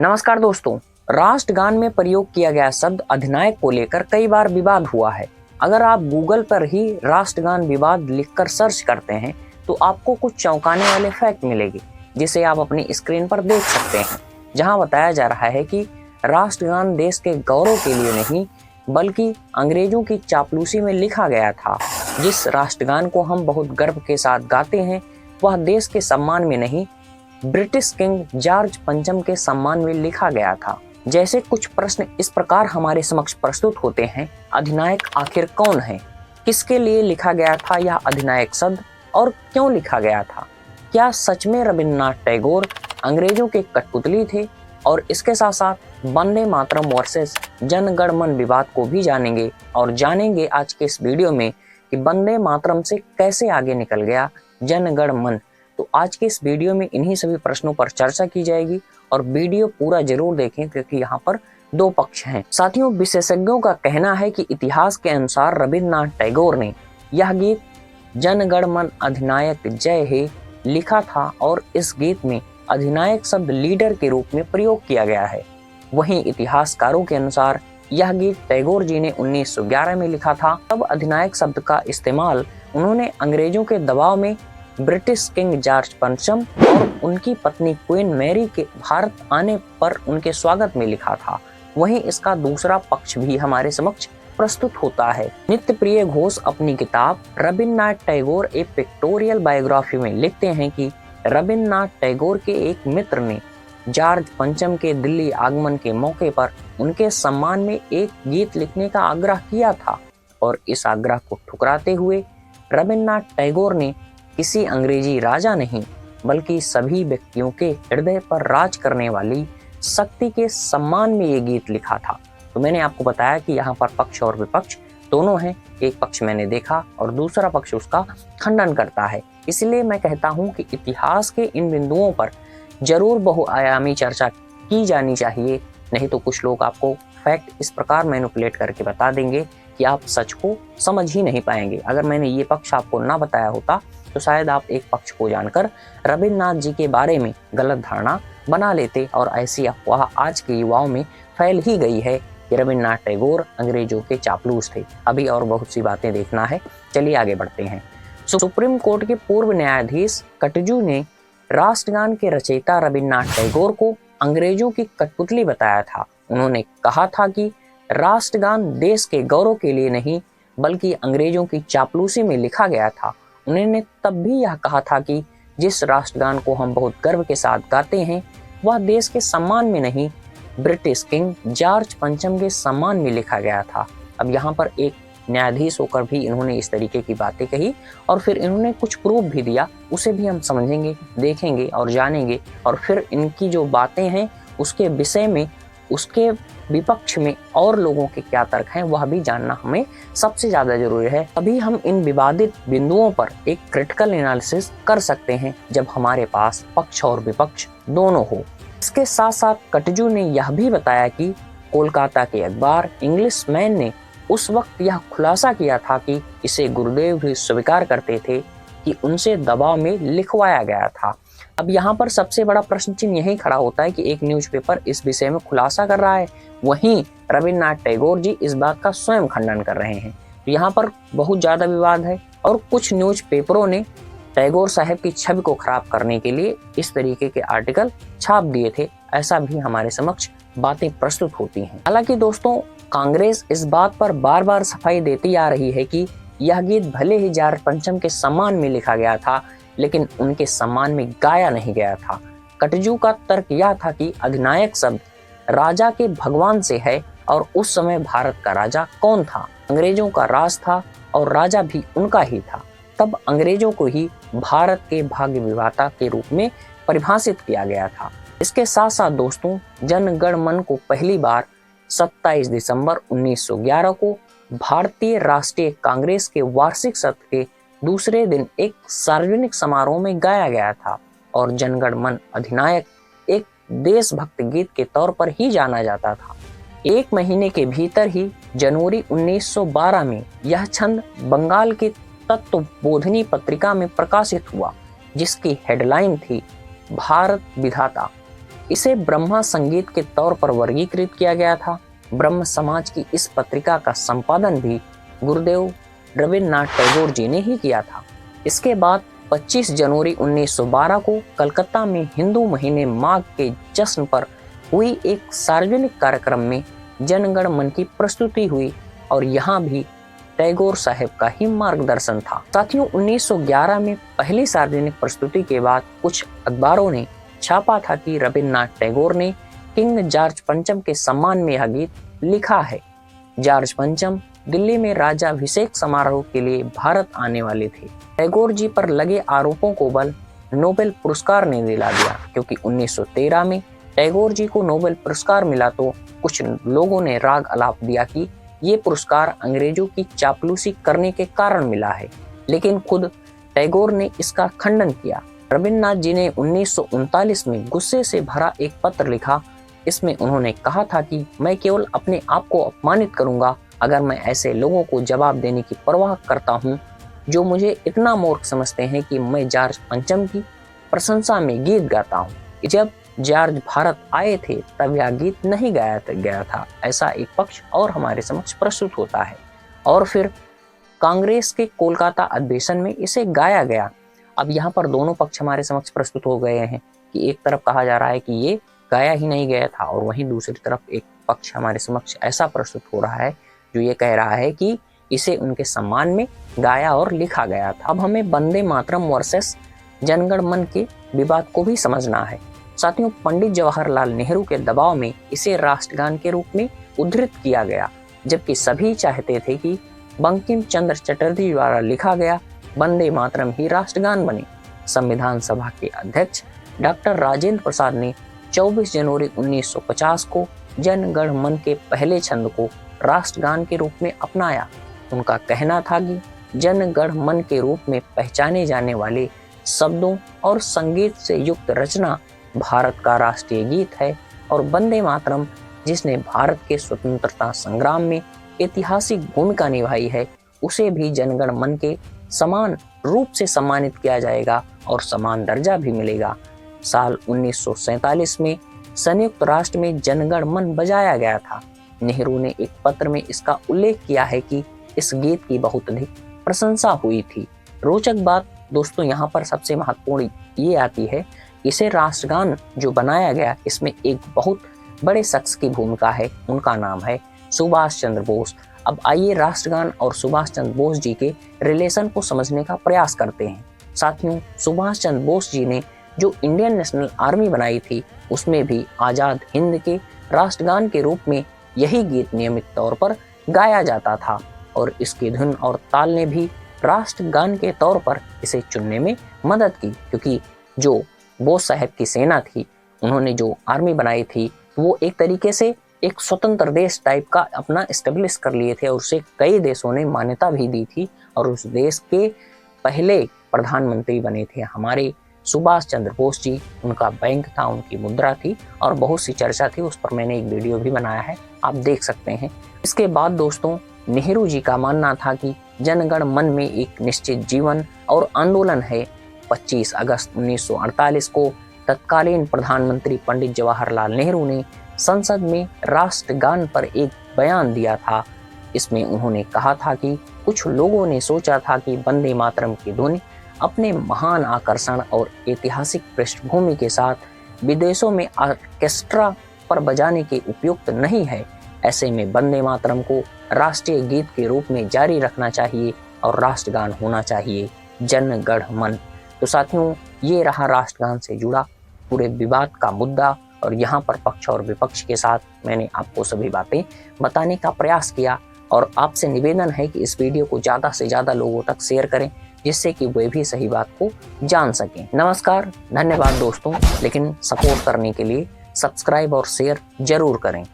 नमस्कार दोस्तों। राष्ट्रगान में प्रयोग किया गया शब्द अधिनायक को लेकर कई बार विवाद हुआ है। अगर आप गूगल पर ही राष्ट्रगान विवाद लिखकर सर्च करते हैं तो आपको कुछ चौंकाने वाले फैक्ट मिलेंगे, जिसे आप अपनी स्क्रीन पर देख सकते हैं। जहां बताया जा रहा है कि राष्ट्रगान देश के गौरव के लिए नहीं बल्कि अंग्रेजों की चापलूसी में लिखा गया था। जिस राष्ट्रगान को हम बहुत गर्व के साथ गाते हैं वह देश के सम्मान में नहीं ब्रिटिश किंग जॉर्ज पंचम के सम्मान में लिखा गया था। जैसे कुछ प्रश्न इस प्रकार हमारे समक्ष प्रस्तुत होते हैं। अधिनायक आखिर कौन है? किसके लिए लिखा गया था यह अधिनायक शब्द और क्यों लिखा गया था? क्या सच में रविन्द्रनाथ टैगोर अंग्रेजों के कठपुतली थे? और इसके साथ साथ वंदे मातरम वर्सेस जन गण मन विवाद को भी जानेंगे और जानेंगे आज के इस वीडियो में कि वंदे मातरम से कैसे आगे निकल गया जन गण मन। तो आज के इस वीडियो में इन्हीं सभी प्रश्नों पर चर्चा की जाएगी और वीडियो पूरा जरूर देखें क्योंकि यहाँ पर दो पक्ष हैं। साथियों, विशेषज्ञों का कहना है कि इतिहास के अनुसार रविन्द्रनाथ टैगोर ने यह गीत जन गण मन अधिनायक जय हे लिखा था और इस गीत में अधिनायक शब्द लीडर के रूप में प्रयोग किया गया है। वहीं इतिहासकारों के अनुसार यह गीत टैगोर जी ने 1911 में लिखा था। तब अधिनायक शब्द का इस्तेमाल उन्होंने अंग्रेजों के दबाव में ब्रिटिश किंग जॉर्ज पंचम और उनकी पत्नी क्वीन मैरी के भारत आने पर उनके स्वागत में लिखा था। वहीं इसका दूसरा पक्ष भी हमारे समक्ष प्रस्तुत होता है। नित्य प्रिय घोष अपनी किताब रविन्द्रनाथ टैगोर ए पिक्टोरियल बायोग्राफी में लिखते हैं कि रविन्द्रनाथ टैगोर के एक मित्र ने जॉर्ज पंचम के दिल्ली आगमन के मौके पर उनके सम्मान में एक गीत लिखने का आग्रह किया था और इस आग्रह को ठुकराते हुए रविन्द्रनाथ टैगोर ने किसी अंग्रेजी राजा नहीं बल्कि सभी व्यक्तियों के हृदय पर राज करने वाली शक्ति के सम्मान में ये गीत लिखा था। तो मैंने आपको बताया कि यहाँ पर पक्ष और विपक्ष दोनों हैं। एक पक्ष मैंने देखा और दूसरा पक्ष उसका खंडन करता है। इसलिए मैं कहता हूँ कि इतिहास के इन बिंदुओं पर जरूर बहुआयामी चर्चा की जानी चाहिए, नहीं तो कुछ लोग आपको फैक्ट इस प्रकार मैनिपुलेट करके बता देंगे कि आप सच को समझ ही नहीं पाएंगे। अगर मैंने ये पक्ष आपको ना बताया होता तो शायद आप एक पक्ष को जानकर रविन्द्रनाथ जी के बारे में गलत धारणा बना लेते और ऐसी अफवाह आज के युवाओं में फैल ही गई है कि रविन्द्रनाथ टैगोर अंग्रेजों के चापलूस थे। अभी और बहुत सी बातें देखना है, चलिए आगे बढ़ते हैं। सुप्रीम कोर्ट के पूर्व न्यायाधीश कटजू ने राष्ट्रगान के रचयिता रविन्द्रनाथ टैगोर को अंग्रेजों की कठपुतली बताया था। उन्होंने कहा था कि राष्ट्रगान देश के गौरव के लिए नहीं बल्कि अंग्रेजों की चापलूसी में लिखा गया था। उन्होंने तब भी यह कहा था कि जिस राष्ट्रगान को हम बहुत गर्व के साथ गाते हैं वह देश के सम्मान में नहीं ब्रिटिश किंग जॉर्ज पंचम के सम्मान में लिखा गया था। अब यहाँ पर एक न्यायाधीश होकर भी इन्होंने इस तरीके की बातें कही और फिर इन्होंने कुछ प्रूफ भी दिया, उसे भी हम समझेंगे, देखेंगे और जानेंगे और फिर इनकी जो बातें हैं उसके विषय में, उसके विपक्ष में और लोगों के क्या तर्क हैं वह भी जानना हमें सबसे ज्यादा जरूरी है। अभी हम इन विवादित बिंदुओं पर एक क्रिटिकल एनालिसिस कर सकते हैं जब हमारे पास पक्ष और विपक्ष दोनों हो। इसके साथ साथ कटजू ने यह भी बताया कि कोलकाता के अखबार इंग्लिशमैन ने उस वक्त यह खुलासा किया था कि इसे गुरुदेव भी स्वीकार करते थे कि उनसे दबाव में लिखवाया गया था। अब यहाँ पर सबसे बड़ा प्रश्न चिन्ह यही खड़ा होता है कि एक न्यूज़पेपर इस विषय में खुलासा कर रहा है, वहीं रविन्द्रनाथ टैगोर जी इस बात का स्वयं खंडन कर रहे हैं। तो यहाँ पर बहुत ज्यादा विवाद है और कुछ न्यूज़पेपरों ने टैगोर साहब की छवि को खराब करने के लिए इस तरीके के आर्टिकल छाप दिए थे। ऐसा भी हमारे समक्ष बातें प्रस्तुत होती हैं। हालांकि दोस्तों, कांग्रेस इस बात पर बार बार सफाई देती आ रही है कि यह गीत भले ही जॉर्ज पंचम के सम्मान में लिखा गया था लेकिन उनके सम्मान में गाया नहीं गया था। कटजू का तर्क यह था कि अधिनायक शब्द राजा के भगवान से है और उस समय भारत का राजा कौन था? अंग्रेजों का राज था और राजा भी उनका ही था। तब अंग्रेजों को ही भारत के भाग्य विधाता के रूप में परिभाषित किया गया था। इसके साथ साथ दोस्तों, जन गण मन को पहली बार 27 दिसंबर 1911 को भारतीय राष्ट्रीय कांग्रेस के वार्षिक सत्र के दूसरे दिन एक सार्वजनिक समारोह में गाया गया था और जनगण मन अधिनायक एक देशभक्त गीत के तौर पर ही जाना जाता था। एक महीने के भीतर ही जनवरी 1912 में यह छंद बंगाल की तत्वबोधिनी पत्रिका में प्रकाशित हुआ जिसकी हेडलाइन थी भारत विधाता। इसे ब्रह्मा संगीत के तौर पर वर्गीकृत किया गया था। ब्रह्म समाज की इस पत्रिका का संपादन भी गुरुदेव रविन्द्रनाथ टैगोर जी ने ही किया था। इसके बाद 25 जनवरी 1912 को कलकत्ता में हिंदू महीने माघ के जश्न पर हुई एक सार्वजनिक कार्यक्रम में जनगण मन की प्रस्तुति हुई और यहाँ भी टैगोर साहब का ही मार्गदर्शन था। साथियों, 1911 में पहली सार्वजनिक प्रस्तुति के बाद कुछ अखबारों ने छापा था कि रविन्द्रनाथ टैगोर ने किंग जॉर्ज पंचम के सम्मान में यह गीत लिखा है। जॉर्ज पंचम दिल्ली में राजाभिषेक समारोह के लिए भारत आने वाले थे। टैगोर जी पर लगे आरोपों को बल नोबेल पुरस्कार ने दिला दिया, क्योंकि 1913 में टैगोर जी को नोबेल पुरस्कार मिला तो कुछ लोगों ने राग अलाप दिया कि ये पुरस्कार अंग्रेजों की चापलूसी करने के कारण मिला है, लेकिन खुद टैगोर ने इसका खंडन किया। रविन्द्रनाथ जी ने 1939 में गुस्से से भरा एक पत्र लिखा। इसमें उन्होंने कहा था कि मैं केवल अपने आप को अपमानित करूंगा अगर मैं ऐसे लोगों को जवाब देने की परवाह करता हूं जो मुझे इतना मूर्ख समझते हैं कि मैं जॉर्ज पंचम की प्रशंसा में गीत गाता हूं। जब जॉर्ज भारत आए थे तब यह गीत नहीं गाया गया था, ऐसा एक पक्ष और हमारे समक्ष प्रस्तुत होता है और फिर कांग्रेस के कोलकाता अधिवेशन में इसे गाया गया। अब यहाँ पर दोनों पक्ष हमारे समक्ष प्रस्तुत हो गए हैं कि एक तरफ कहा जा रहा है कि ये गाया ही नहीं गया था और वहीं दूसरी तरफ एक पक्ष हमारे समक्ष ऐसा प्रस्तुत हो रहा है जो ये कह रहा है कि इसे उनके सम्मान में गाया और लिखा गया था। अब हमें वंदे मातरम वर्सेस जनगण मन के विवाद को भी समझना है। साथियों, पंडित जवाहरलाल नेहरू के दबाव में इसे राष्ट्रगान के रूप में उद्धृत किया गया, जबकि सभी चाहते थे कि बंकिम चंद्र चटर्जी द्वारा लिखा गया वंदे मातरम ही राष्ट्रगान बने। संविधान सभा के अध्यक्ष डॉक्टर राजेंद्र प्रसाद ने 24 जनवरी 1950 को जन गण मन के पहले छंद को राष्ट्रगान के रूप में अपनाया। उनका कहना था कि जन गण मन के रूप में पहचाने जाने वाले शब्दों और संगीत से युक्त रचना भारत का राष्ट्रीय गीत है और वंदे मातरम, जिसने भारत के स्वतंत्रता संग्राम में ऐतिहासिक भूमिका निभाई है, उसे भी जनगण मन के समान रूप से सम्मानित किया जाएगा और समान दर्जा भी मिलेगा। साल 1947 में संयुक्त राष्ट्र में जनगण मन बजाया गया था। नेहरू ने एक पत्र में इसका उल्लेख किया है कि इस गीत की बहुत अधिक प्रशंसा हुई थी। रोचक बात दोस्तों यहाँ पर सबसे महत्वपूर्ण ये आती है, इसे राष्ट्रगान जो बनाया गया इसमें एक बहुत बड़े शख्स की भूमिका है, उनका नाम है सुभाष चंद्र बोस। अब आइए राष्ट्रगान और सुभाष चंद्र बोस जी के रिलेशन को समझने का प्रयास करते हैं। साथियों, सुभाष चंद्र बोस जी ने जो इंडियन नेशनल आर्मी बनाई थी उसमें भी आज़ाद हिंद के राष्ट्रगान के रूप में यही गीत नियमित तौर पर गाया जाता था और इसकी धुन और ताल ने भी राष्ट्रगान के तौर पर इसे चुनने में मदद की, क्योंकि जो बोस साहब की सेना थी, उन्होंने जो आर्मी बनाई थी वो एक तरीके से एक स्वतंत्र देश टाइप का अपना एस्टेब्लिश कर लिए थे और उसे कई देशों ने मान्यता भी दी थी और उस देश के पहले प्रधानमंत्री बने थे हमारे सुभाष चंद्र बोस जी। उनका बैंक था, उनकी मुद्रा थी और बहुत सी चर्चा थी, उस पर मैंने एक वीडियो भी बनाया है, आप देख सकते हैं। इसके बाद दोस्तों, नेहरू जी का मानना था कि जनगण मन में एक निश्चित जीवन और आंदोलन है। 25 अगस्त 1948 को तत्कालीन प्रधानमंत्री पंडित जवाहरलाल नेहरू ने संसद में राष्ट्रगान पर एक बयान दिया था। इसमें उन्होंने कहा था कि कुछ लोगों ने सोचा था कि वंदे मातरम की धुन अपने महान आकर्षण और ऐतिहासिक पृष्ठभूमि के साथ विदेशों में ऑर्केस्ट्रा पर बजाने के उपयुक्त नहीं है। ऐसे में वंदे मातरम को राष्ट्रीय गीत के रूप में जारी रखना चाहिए और राष्ट्रगान होना चाहिए जन गण मन। तो साथियों, ये रहा राष्ट्रगान से जुड़ा पूरे विवाद का मुद्दा और यहाँ पर पक्ष और विपक्ष के साथ मैंने आपको सभी बातें बताने का प्रयास किया और आपसे निवेदन है कि इस वीडियो को ज़्यादा से ज़्यादा लोगों तक शेयर करें, जिससे कि वे भी सही बात को जान सकें। नमस्कार, धन्यवाद दोस्तों, लेकिन सपोर्ट करने के लिए सब्सक्राइब और शेयर जरूर करें।